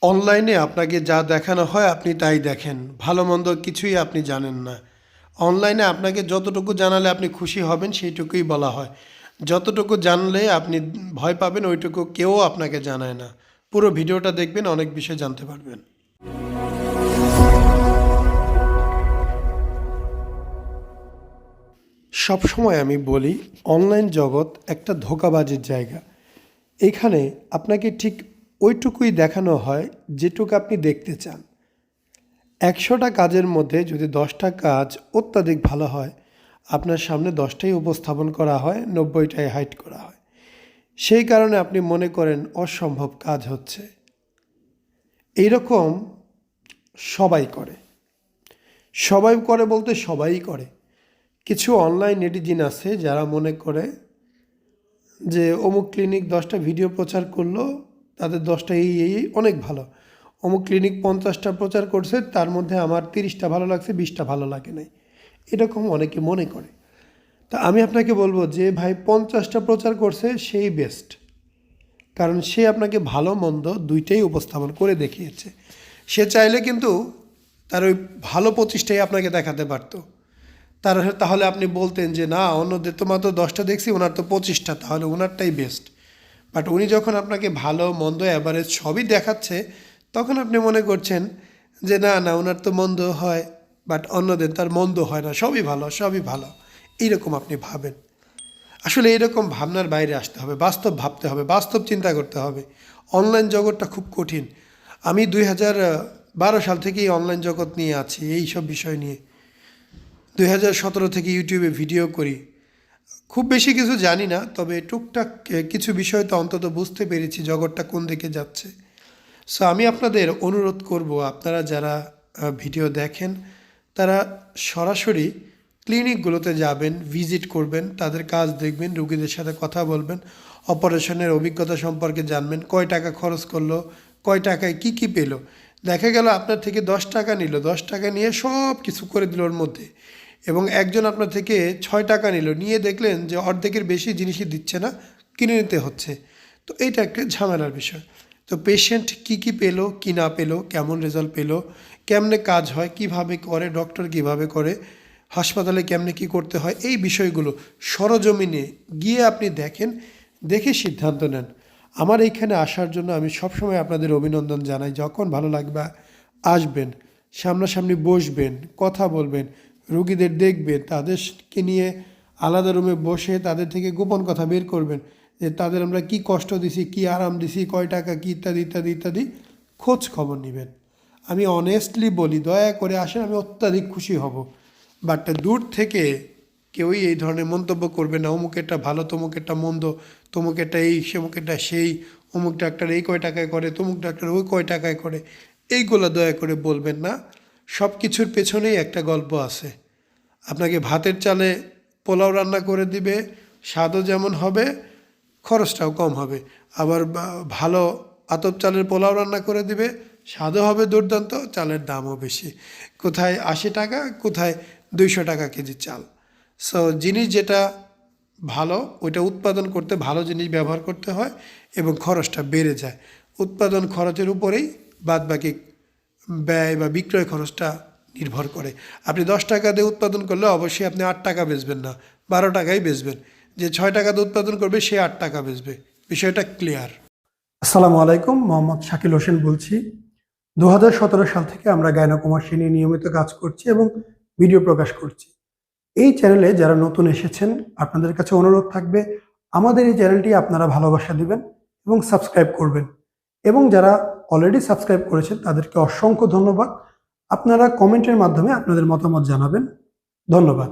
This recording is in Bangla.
অনলাইনে আপনাকে যা দেখানো হয় আপনি তাই দেখেন। ভালো মন্দ কিছুই আপনি জানেন না। অনলাইনে আপনাকে যতটুকু জানালে আপনি খুশি হবেন সেইটুকুই বলা হয়। যতটুকু জানলে আপনি ভয় পাবেন ওইটুকু কেউ আপনাকে জানায় না। পুরো ভিডিওটা দেখবেন, অনেক বিষয় জানতে পারবেন। সবসময় আমি বলি, অনলাইন জগৎ একটা ধোঁকাবাজির জায়গা। এখানে আপনাকে ঠিক ওইটুকুই দেখানো হয় যেটুকু আপনি দেখতে চান। ১০০টা কাজের মধ্যে যদি 10টা কাজ অত্যাধিক ভালো হয়, আপনার সামনে 10টাই উপস্থাপন করা হয়, 90টাই হাইড করা হয়। সেই কারণে আপনি মনে করেন অসম্ভব কাজ হচ্ছে। এইরকম সবাই করে। সবাই করে বলতে সবাই করে। কিছু অনলাইন নেটিজেন আছে যারা মনে করে যে অমুক ক্লিনিক 10টা ভিডিও প্রচার করলো, তাদের 10টা এই অনেক ভালো। অমুক ক্লিনিক 50টা প্রচার করছে, তার মধ্যে আমার 30টা ভালো লাগছে, 20টা ভালো লাগে নাই। এরকম অনেকে মনে করে। তা আমি আপনাকে বলবো যে ভাই, 50টা প্রচার করছে সেই বেস্ট। কারণ সে আপনাকে ভালো মন্দ দুইটাই উপস্থাপন করে দেখিয়েছে। সে চাইলে কিন্তু তার ওই ভালো 25টাই আপনাকে দেখাতে পারতো। তাহলে আপনি বলতেন যে না, অন্যদের তো মাত্র 10টা দেখছি, ওনার তো 25টা, তাহলে ওনারটাই বেস্ট। বাট উনি যখন আপনাকে ভালো মন্দ অ্যাভারেজ সবই দেখাচ্ছে, তখন আপনি মনে করছেন যে না না, ওনার তো মন্দ হয়, বাট অন্যদের তার মন্দ হয় না, সবই ভালো সবই ভালো। এইরকম আপনি ভাবেন। আসলে এইরকম ভাবনার বাইরে আসতে হবে, বাস্তব ভাবতে হবে, বাস্তব চিন্তা করতে হবে। অনলাইন জগৎটা খুব কঠিন। আমি 2012 সাল থেকেই অনলাইন জগৎ নিয়ে আছি, এই সব বিষয় নিয়ে। 2017 থেকে ইউটিউবে ভিডিও করি। খুব বেশি কিছু জানি না, তবে টুকটাক কিছু বিষয় তো অন্তত বুঝতে পেরেছি জগৎটা কোন দিকে যাচ্ছে। সো আমি আপনাদের অনুরোধ করব, আপনারা যারা ভিডিও দেখেন তারা সরাসরি ক্লিনিকগুলোতে যাবেন, ভিজিট করবেন, তাদের কাজ দেখবেন, রুগীদের সাথে কথা বলবেন, অপারেশনের অভিজ্ঞতা সম্পর্কে জানবেন, কয় টাকা খরচ করলো, কয় টাকায় কী কী পেলো। দেখা গেল আপনার থেকে 10 টাকা নিল, 10 টাকা নিয়ে সব কিছু করে দিল ওর মধ্যে। এবং একজন আপনার থেকে 6 টাকা নিল, নিয়ে দেখলেন যে অর্ধেকের বেশি জিনিসই দিচ্ছে না, কিনে নিতে হচ্ছে। তো এইটা একটা ঝামেলার বিষয়। তো পেশেন্ট কি কি পেলো, কি না পেলো, কেমন রেজাল্ট পেলো, কেমনে কাজ হয়, কিভাবে করে, ডক্টর কিভাবে করে, হাসপাতালে কেমনে কি করতে হয়, এই বিষয়গুলো সরজমিনে গিয়ে আপনি দেখেন, দেখে সিদ্ধান্ত নেন। আমার এইখানে আসার জন্য আমি সবসময় আপনাদের অভিনন্দন জানাই। যখন ভালো লাগবে আসবেন, সামনাসামনি বসবেন, কথা বলবেন, রুগীদের দেখবেন, তাদেরকে নিয়ে আলাদা রুমে বসে তাদের থেকে গোপন কথা বের করবেন, যে তাদের আমরা কি কষ্ট দিছি, কি আরাম দিছি, কয় টাকা কী, ইত্যাদি ইত্যাদি ইত্যাদি খোঁজ খবর নেবেন। আমি অনেস্টলি বলি, দয়া করে আসেন, আমি অত্যাধিক খুশি হব। বাট দূর থেকে কেউই এই ধরনের মন্তব্য করবে না, অমুকেরটা ভালো, তমুকেরটা মন্দ, তমুকেরটা এই, সেমুকেরটা সেই, অমুক ডাক্তার এই কয় টাকায় করে, তমুক ডাক্তার ওই কয় টাকায় করে, এইগুলো দয়া করে বলবেন না। সব কিছুর পেছনেই একটা গল্প আছে। আপনাকে ভাতের চালে পোলাও রান্না করে দিবে, স্বাদও যেমন হবে, খরচটাও কম হবে। আবার ভালো আতপ চালের পোলাও রান্না করে দিবে, স্বাদও হবে দুর্দান্ত, চালের দামও বেশি। কোথায় 80 টাকা, কোথায় 200 টাকা কেজি চাল। সো জিনিস যেটা ভালো, ওইটা উৎপাদন করতে ভালো জিনিস ব্যবহার করতে হয় এবং খরচটা বেড়ে যায়। উৎপাদন খরচের উপরেই বাদবাকি ব্যয় বা বিক্রয় খরচটা নির্ভর করে। আপনি 10 টাকা দিয়ে উৎপাদন করলে অবশ্যই আপনি 8 টাকা বেচবেন না, 12 টাকাই বেচবেন। যে 6 টাকা দিয়ে উৎপাদন করবে সে 8 টাকা বেচবে। বিষয়টা ক্লিয়ার। আসসালামু আলাইকুম, মোহাম্মদ শাকিল হোসেন বলছি। 2017 সাল থেকে আমরা গাইনোকমার্সি নিয়ে নিয়মিত কাজ করছি এবং ভিডিও প্রকাশ করছি। এই চ্যানেলে যারা নতুন এসেছেন, আপনাদের কাছে অনুরোধ থাকবে আমাদের এই চ্যানেলটি আপনারা ভালোবাসা দিবেন এবং সাবস্ক্রাইব করবেন। এবং যারা অলরেডি সাবস্ক্রাইব করেছেন তাদেরকে অসংখ্য ধন্যবাদ। আপনারা কমেন্টের মাধ্যমে আপনাদের মতামত জানাবেন। ধন্যবাদ।